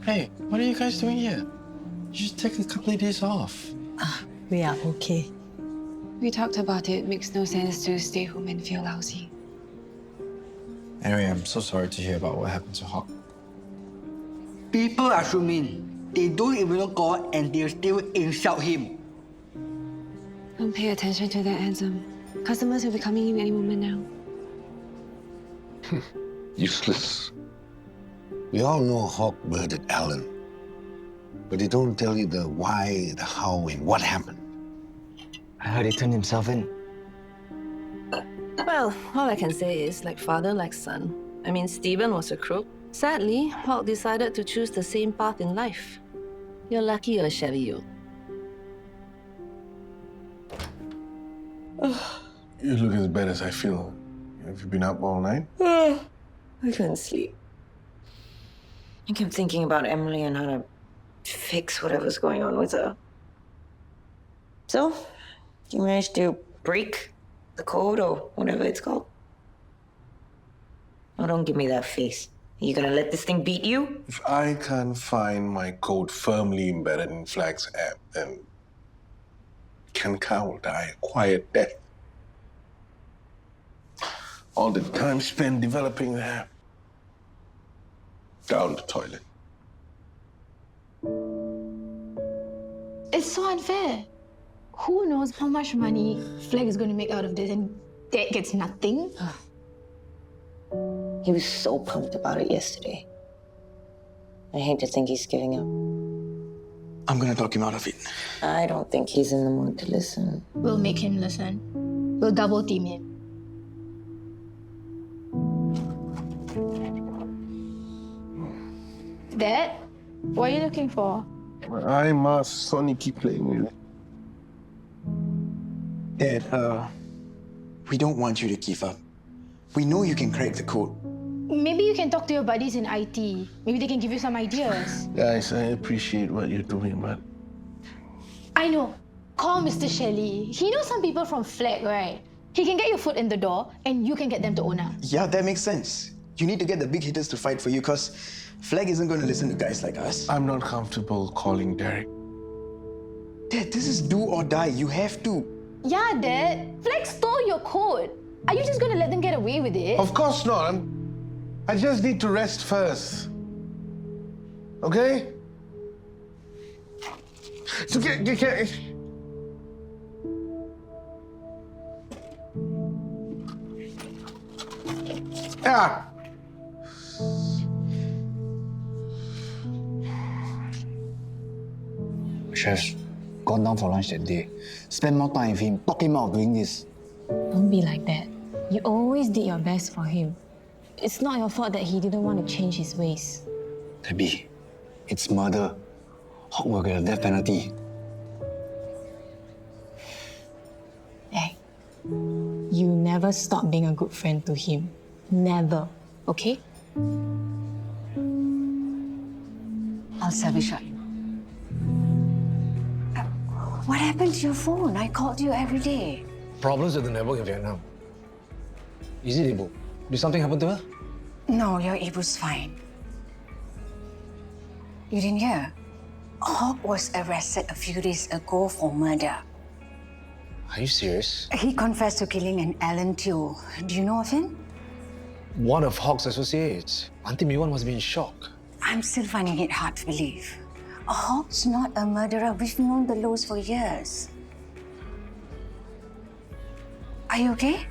Hey, what are you guys doing here? You should take a couple of days off. We are okay. We talked about it. Makes no sense to stay home and feel lousy. Anyway, I'm so sorry to hear about what happened to Hock. People are so mean. They don't even know God and they still insult him. Don't pay attention to that, handsome. Customers will be coming in any moment now. Useless. We all know Hawk murdered Alan, but they don't tell you the why, the how, and what happened. I heard he turned himself in. Well, all I can say is like father, like son. I mean, Stephen was a crook. Sadly, Hawk decided to choose the same path in life. You're lucky you're Shelly, you. You look as bad as I feel. Have you been up all night? I couldn't sleep. I kept thinking about Emily and how to fix whatever's going on with her. So, you managed to break the code or whatever it's called? Oh, don't give me that face. Are you gonna let this thing beat you? If I can't find my code firmly embedded in Flag's app, then Kenneth will die a quiet death. All the time spent developing the app. Down the toilet. It's so unfair. Who knows how much money Flag is going to make out of this and Dad gets nothing? He was so pumped about it yesterday. I hate to think he's giving up. I'm gonna talk him out of it. I don't think he's in the mood to listen. We'll make him listen. We'll double team him. Dad, what are you looking for? I must Sonny keep playing with it. Dad, we don't want you to give up. We know you can crack the code. Maybe you can talk to your buddies in IT. Maybe they can give you some ideas. Guys, I appreciate what you're doing, but I know. Call Mr. Shelley. He knows some people from Flag, right? He can get your foot in the door and you can get them to own up. Yeah, that makes sense. You need to get the big hitters to fight for you because Flag isn't going to listen to guys like us. I'm not comfortable calling Derek. Dad, this is do or die. You have to. Yeah, Dad. Flag stole your code. Are you just going to let them get away with it? Of course not. I just need to rest first. Okay? So get. Yeah. Chef's gone down for lunch that day. Spend more time with him, talk him out doing this. Don't be like that. You always did your best for him. It's not your fault that he didn't want to change his ways. Debbie, it's murder. Hawk will get a death penalty. Hey, you never stop being a good friend to him. Never, okay? I'll serve a shot. What happened to your phone? I called you every day. Problems with the network in Vietnam. Is it Ibu? Did something happen to her? No, your Ibu's fine. You didn't hear? Hawk was arrested a few days ago for murder. Are you serious? He confessed to killing an Alan Teo. Do you know of him? One of Hawk's associates. Auntie Miwan must be in shock. I'm still finding it hard to believe. Hawk's not a murderer. We've known the Lows for years. Are you okay?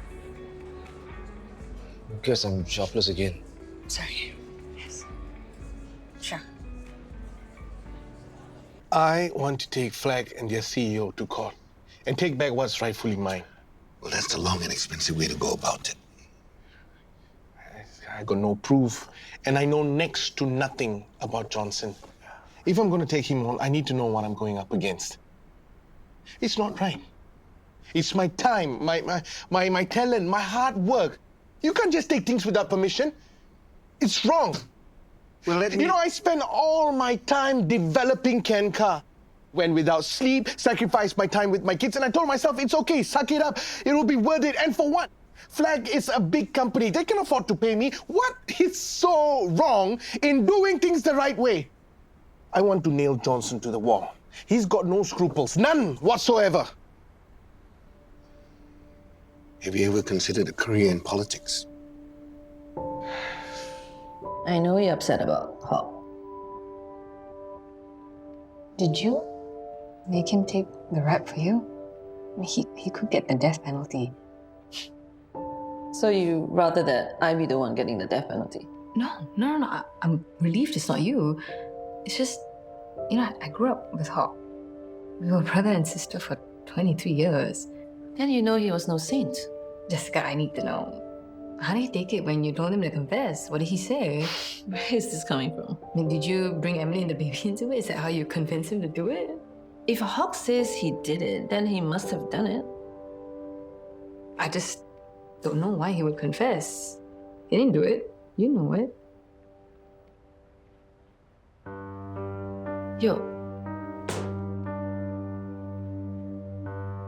I guess I'm jobless again. Sorry. Yes. Sure. I want to take Flag and their CEO to court and take back what's rightfully mine. Well, that's the long and expensive way to go about it. I got no proof, and I know next to nothing about Johnson. If I'm going to take him on, I need to know what I'm going up against. It's not right. It's my time, my talent, my hard work. You can't just take things without permission. It's wrong. Well, let me... You know, I spend all my time developing Kenka. Went without sleep, sacrificed my time with my kids, and I told myself, it's okay, suck it up. It will be worth it. And for what? Flag is a big company. They can afford to pay me. What is so wrong in doing things the right way? I want to nail Johnson to the wall. He's got no scruples, none whatsoever. Have you ever considered a career in politics? I know you're upset about Hock. Did you make him take the rap for you? He could get the death penalty. So you rather that I be the one getting the death penalty? No. I'm relieved it's not you. It's just, I grew up with Hock. We were brother and sister for 23 years. Then you know he was no saint. Jessica, I need to know. How did he take it when you told him to confess? What did he say? Where is this coming from? I mean, did you bring Emily and the baby into it? Is that how you convinced him to do it? If Hock says he did it, then he must have done it. I just don't know why he would confess. He didn't do it. You know it. Yo.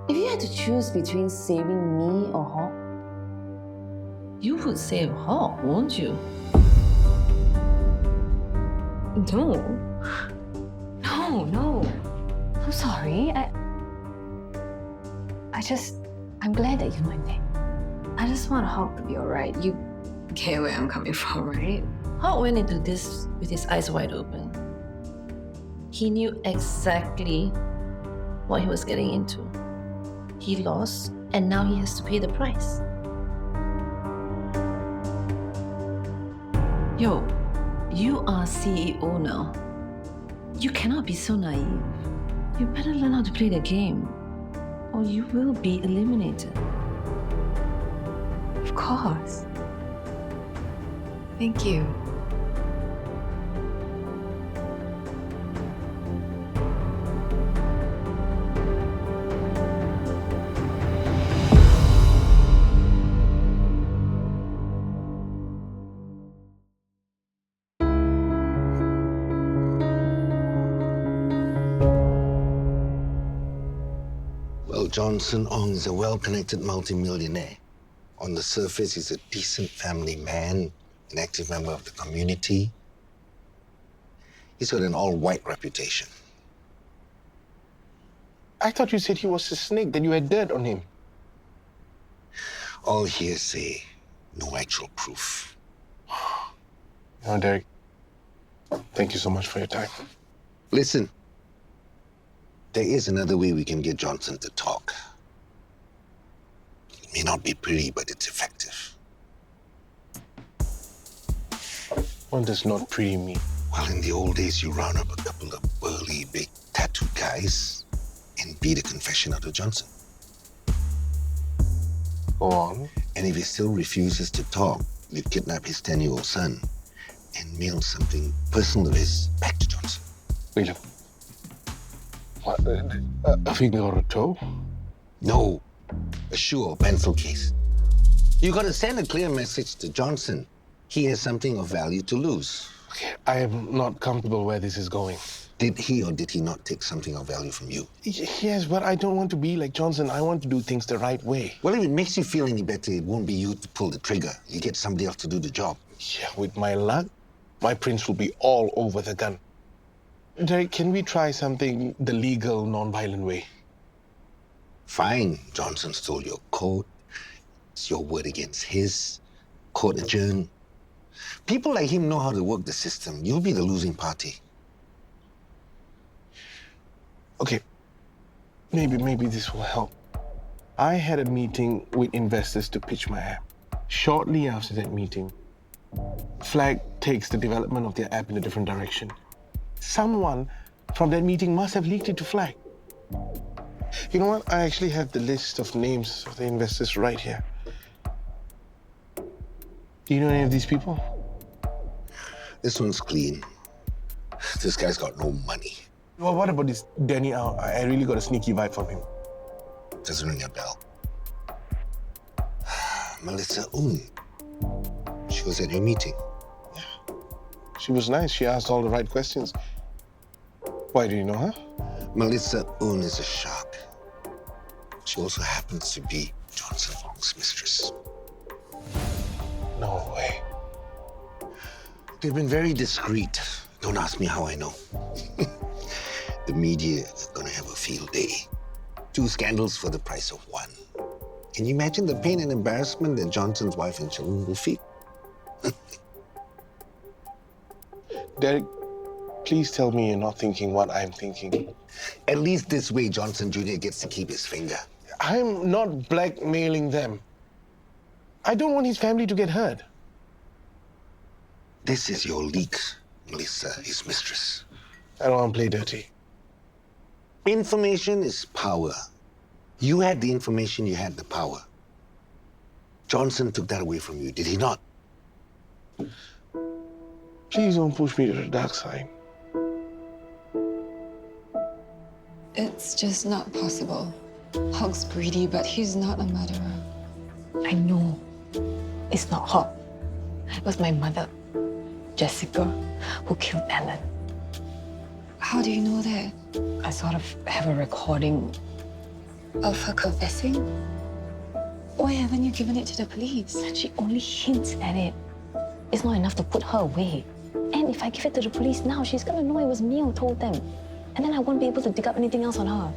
If you had to choose between saving me or Hock, you would save Hock, won't you? No. I'm sorry. I'm glad that you went there. I just want Hock to be alright. You get where I'm coming from, right? Hock went into this with his eyes wide open. He knew exactly what he was getting into. He lost, and now he has to pay the price. Yo, you are CEO now. You cannot be so naive. You better learn how to play the game, or you will be eliminated. Of course. Thank you. Well, Johnson Ong is a well-connected multimillionaire. On the surface, he's a decent family man, an active member of the community. He's got an all-white reputation. I thought you said he was a snake, that you had dirt on him. All hearsay, no actual proof. Derek, thank you so much for your time. Listen, there is another way we can get Johnson to talk. It may not be pretty, but it's effective. What does not pretty mean? Well, in the old days, you round up a couple of burly, big, tattooed guys and beat a confession out of Johnson. Go on. And if he still refuses to talk, you kidnap his 10-year-old son and mail something personal of his back to Johnson. Wait, look. What, a finger or a toe? No, a shoe or pencil case. You gotta send a clear message to Johnson. He has something of value to lose. Okay, I am not comfortable where this is going. Did he or did he not take something of value from you? Yes, but I don't want to be like Johnson. I want to do things the right way. Well, if it makes you feel any better, it won't be you to pull the trigger. You get somebody else to do the job. Yeah, with my luck, my prince will be all over the gun. Derek, can we try something the legal, non-violent way? Fine. Johnson stole your coat. It's your word against his. Court adjourned. People like him know how to work the system. You'll be the losing party. Okay, maybe this will help. I had a meeting with investors to pitch my app. Shortly after that meeting, Flag takes the development of their app in a different direction. Someone from that meeting must have leaked it to Flag. You know what? I actually have the list of names of the investors right here. Do you know any of these people? This one's clean. This guy's got no money. Well, what about this Danny Au? I really got a sneaky vibe from him. Doesn't ring a bell. Melissa Oon. She was at your meeting. Yeah. She was nice. She asked all the right questions. Why do you know her? Melissa Oon is a shark. She also happens to be Johnson Ong's mistress. No way. They've been very discreet. Don't ask me how I know. The media is gonna have a field day. 2 scandals for the price of 1. Can you imagine the pain and embarrassment that Johnson's wife and children will feel? Derek, please tell me you're not thinking what I'm thinking. At least this way, Johnson Jr. gets to keep his finger. I'm not blackmailing them. I don't want his family to get hurt. This is your leak, Melissa, his mistress. I don't want to play dirty. Information is power. You had the information, you had the power. Johnson took that away from you, did he not? Please don't push me to the dark side. It's just not possible. Hock's greedy, but he's not a murderer. I know. It's not Hock. It was my mother, Jessica, who killed Alan. How do you know that? I sort of have a recording. Of her confessing? Why haven't you given it to the police? She only hints at it. It's not enough to put her away. And if I give it to the police now, she's gonna know it was me who told them. And then I won't be able to dig up anything else on her.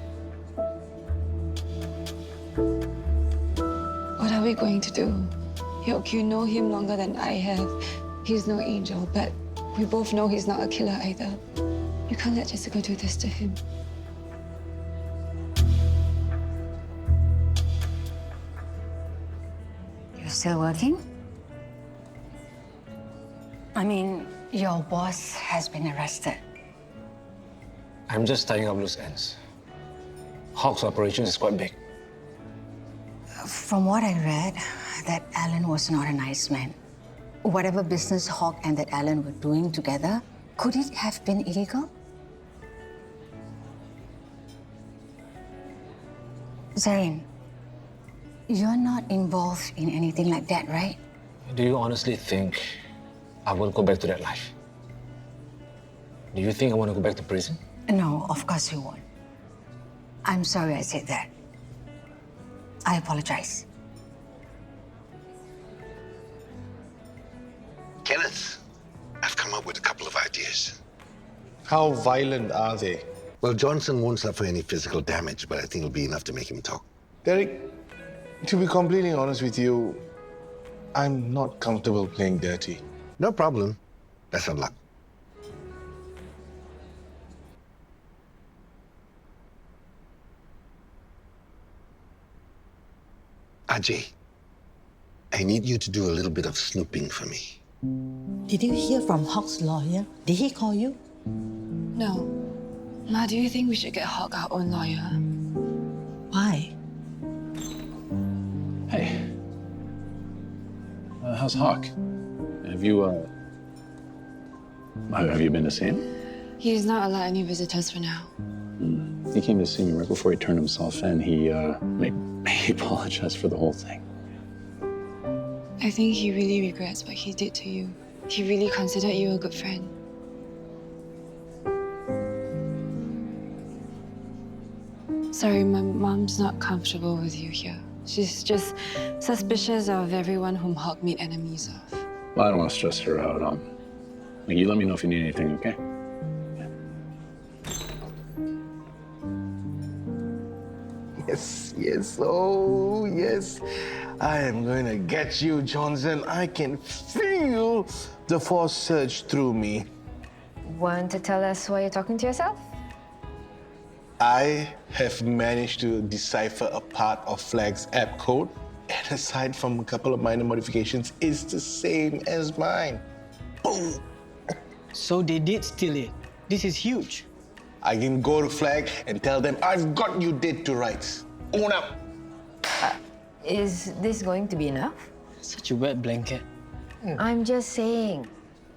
What are we going to do? Yoke, you know him longer than I have. He's no angel, but we both know he's not a killer either. You can't let Jessica do this to him. You're still working? I mean, your boss has been arrested. I'm just tying up loose ends. Hock's operation is quite big. From what I read, that Alan was not a nice man. Whatever business Hock and that Alan were doing together, could it have been illegal? Zarin, you're not involved in anything like that, right? Do you honestly think I will go back to that life? Do you think I want to go back to prison? No, of course you won't. I'm sorry I said that. I apologize. Kenneth, I've come up with a couple of ideas. How violent are they? Well, Johnson won't suffer any physical damage, but I think it'll be enough to make him talk. Derek, to be completely honest with you, I'm not comfortable playing dirty. No problem. Best of luck. Ajay, I need you to do a little bit of snooping for me. Did you hear from Hock's lawyer? Did he call you? No. Ma, do you think we should get Hock our own lawyer? Why? Hey. How's Hock? Have you been to see him? He's not allowed any visitors for now. He came to see me right before he turned himself in. He apologized for the whole thing. I think he really regrets what he did to you. He really considered you a good friend. Sorry, my mom's not comfortable with you here. She's just suspicious of everyone whom Hock made enemies of. Well, I don't want to stress her out. You let me know if you need anything, okay? Yes, oh yes. I am going to get you, Johnson. I can feel the force surge through me. Want to tell us why you're talking to yourself? I have managed to decipher a part of Flag's app code, and aside from a couple of minor modifications, it's the same as mine. Boom! So they did steal it. This is huge. I can go to Flag and tell them I've got you dead to rights. Own up. Is this going to be enough? Such a wet blanket. I'm just saying,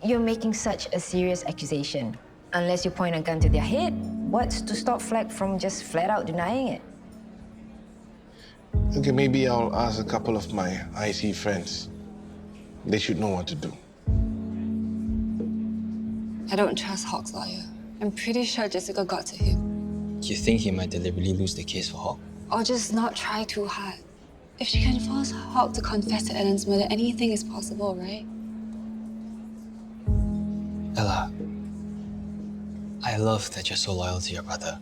you're making such a serious accusation. Unless you point a gun to their head, what's to stop Flag from just flat out denying it? Okay, maybe I'll ask a couple of my IC friends. They should know what to do. I don't trust Hock's lawyer. I'm pretty sure Jessica got to him. You think he might deliberately lose the case for Hock? Or just not try too hard. If she can force Hock to confess to Alan's murder, anything is possible, right? Ella, I love that you're so loyal to your brother.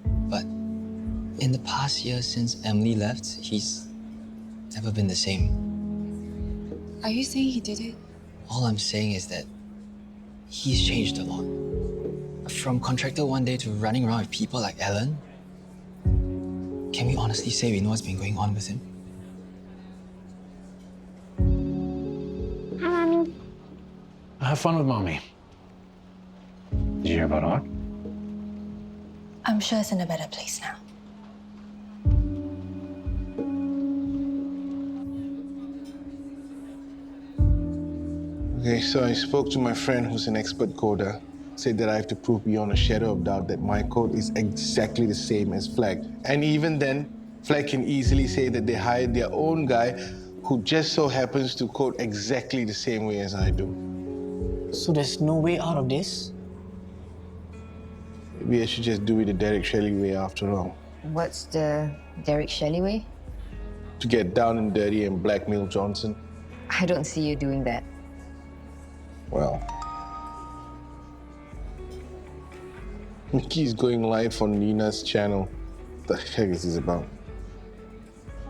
But in the past year since Emily left, he's never been the same. Are you saying he did it? All I'm saying is that he's changed a lot. From contractor one day to running around with people like Ellen. Can we honestly say we know what's been going on with him? Hi, Mommy. Have fun with Mommy. Did you hear about Hawk? I'm sure it's in a better place now. Okay, so I spoke to my friend who's an expert coder. Said that I have to prove beyond a shadow of doubt that my code is exactly the same as Flag. And even then, Flag can easily say that they hired their own guy who just so happens to code exactly the same way as I do. So there's no way out of this? Maybe I should just do it the Derek Shelley way after all. What's the Derek Shelley way? To get down and dirty and blackmail Johnson. I don't see you doing that. Well, Mickey's going live on Nina's channel. What the heck is this about?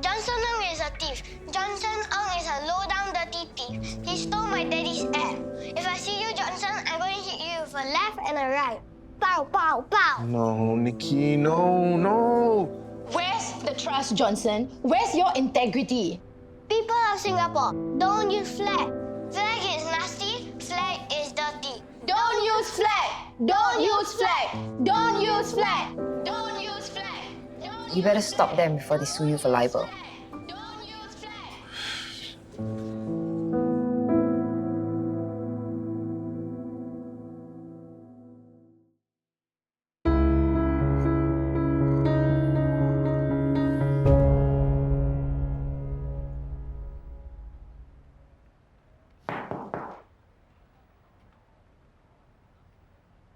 Johnson Ong is a thief. Johnson Ong is a low-down dirty thief. He stole my daddy's app. If I see you, Johnson, I'm going to hit you with a left and a right. Pow, pow, pow. No, Nikki, no. Where's the trust, Johnson? Where's your integrity? People of Singapore, don't use flag. Flag is nasty, flag is dirty. Don't use flag! Don't use flag! Don't use flag! Don't use flag! You better stop them before they sue you for libel.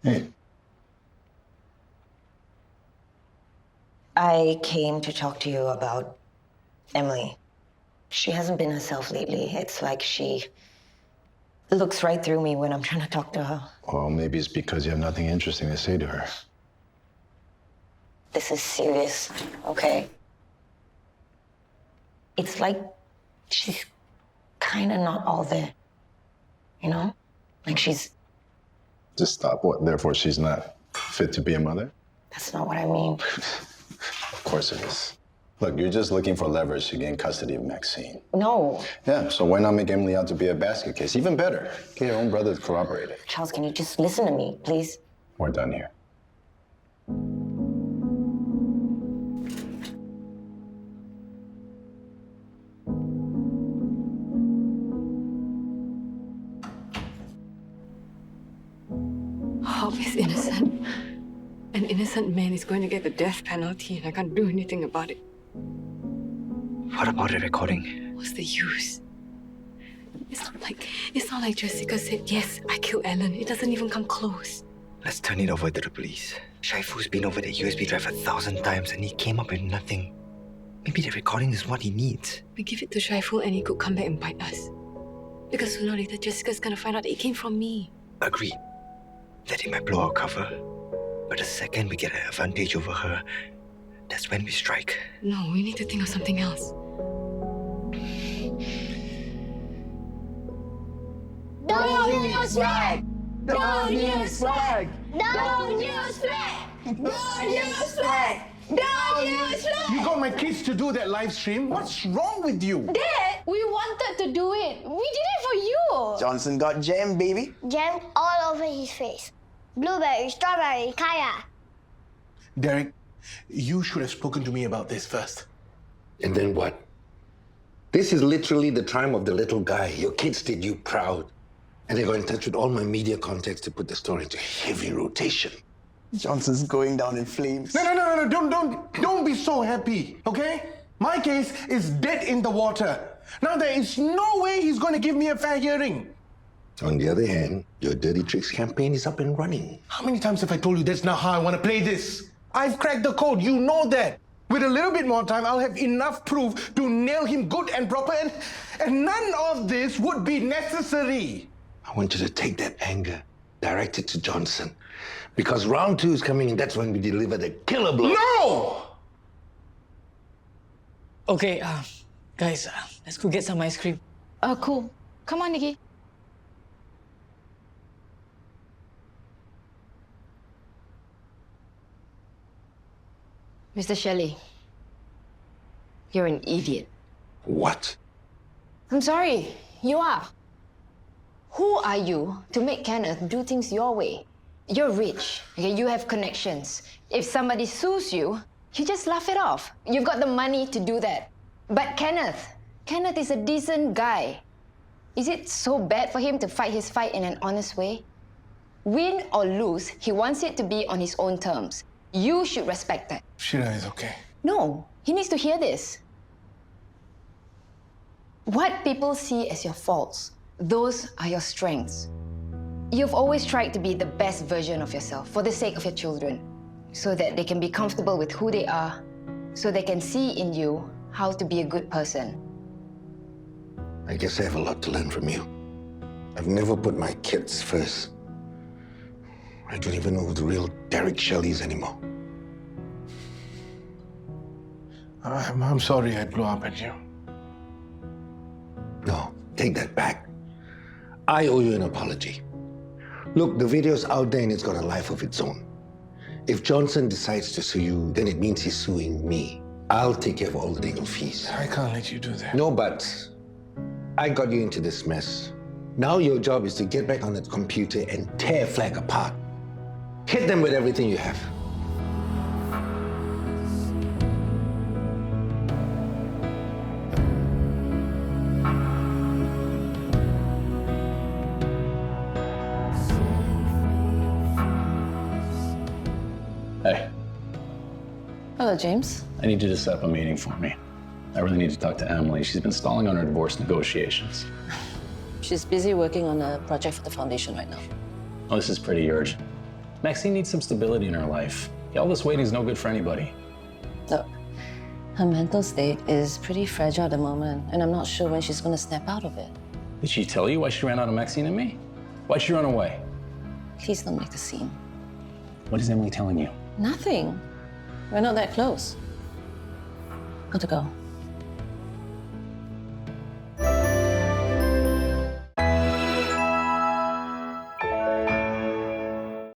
Hey. I came to talk to you about Emily. She hasn't been herself lately. It's like she looks right through me when I'm trying to talk to her. Well, maybe it's because you have nothing interesting to say to her. This is serious, okay? It's like she's kind of not all there, you know? Like she's... Just stop. What? Therefore, she's not fit to be a mother? That's not what I mean. Of course it is. Look, you're just looking for leverage to gain custody of Maxine. No. Yeah, so why not make Emily out to be a basket case? Even better, get your own brother to corroborate it. Charles, can you just listen to me, please? We're done here. Hock is innocent. An innocent man is going to get the death penalty and I can't do anything about it. What about the recording? What's the use? It's not like Jessica said, yes, I killed Ellen. It doesn't even come close. Let's turn it over to the police. Shaifu's been over the USB drive 1,000 times and he came up with nothing. Maybe the recording is what he needs. We give it to Shaifu and he could come back and bite us. Because sooner or later, Jessica's gonna find out it came from me. Agreed. That it might blow our cover. But the second we get an advantage over her, that's when we strike. No, we need to think of something else. Don't use flag! Don't use flag! Don't use flag! Don't use flag! Don't use flag! You got my kids to do that live stream? What's wrong with you? Dad, we wanted to do it. We did it for you. Johnson got jammed, baby. Jammed all over his face. Blueberry, strawberry, kaya. Derek, you should have spoken to me about this first. And then what? This is literally the time of the little guy. Your kids did you proud. And I got in touch with all my media contacts to put the story into heavy rotation. Johnson's going down in flames. No, don't be so happy, okay? My case is dead in the water. Now there is no way he's going to give me a fair hearing. On the other hand, your Dirty Tricks campaign is up and running. How many times have I told you that's not how I want to play this? I've cracked the code, you know that. With a little bit more time, I'll have enough proof to nail him good and proper, and none of this would be necessary. I want you to take that anger direct it to Johnson. Because round 2 is coming and that's when we deliver the killer blow. No! Okay, guys, let's go get some ice cream. Cool. Come on, Nikki. Mr. Shelley, you're an idiot. What? I'm sorry, you are. Who are you to make Kenneth do things your way? You're rich, okay? You have connections. If somebody sues you, you just laugh it off. You've got the money to do that. But Kenneth is a decent guy. Is it so bad for him to fight his fight in an honest way? Win or lose, he wants it to be on his own terms. You should respect that. Shira is okay. No, he needs to hear this. What people see as your faults, those are your strengths. You've always tried to be the best version of yourself for the sake of your children, so that they can be comfortable with who they are, so they can see in you how to be a good person. I guess I have a lot to learn from you. I've never put my kids first. I don't even know who the real Derek Shelley is anymore. I'm sorry I blew up at you. No, take that back. I owe you an apology. Look, the video's out there and it's got a life of its own. If Johnson decides to sue you, then it means he's suing me. I'll take care of all the legal fees. I can't let you do that. No buts. I got you into this mess. Now your job is to get back on that computer and tear Flag apart. Hit them with everything you have. Hey, Hello, James. I need you to set up a meeting for me. I really need to talk to Emily. She's been stalling on her divorce negotiations. She's busy working on a project for the foundation right now. Oh, this is pretty urgent. Maxine needs some stability in her life. All this waiting is no good for anybody. Look, her mental state is pretty fragile at the moment, and I'm not sure when she's going to snap out of it. Did she tell you why she ran out of Maxine and me? Why'd she run away? Please don't make a scene. What is Emily telling you? Nothing. We're not that close. Got to go.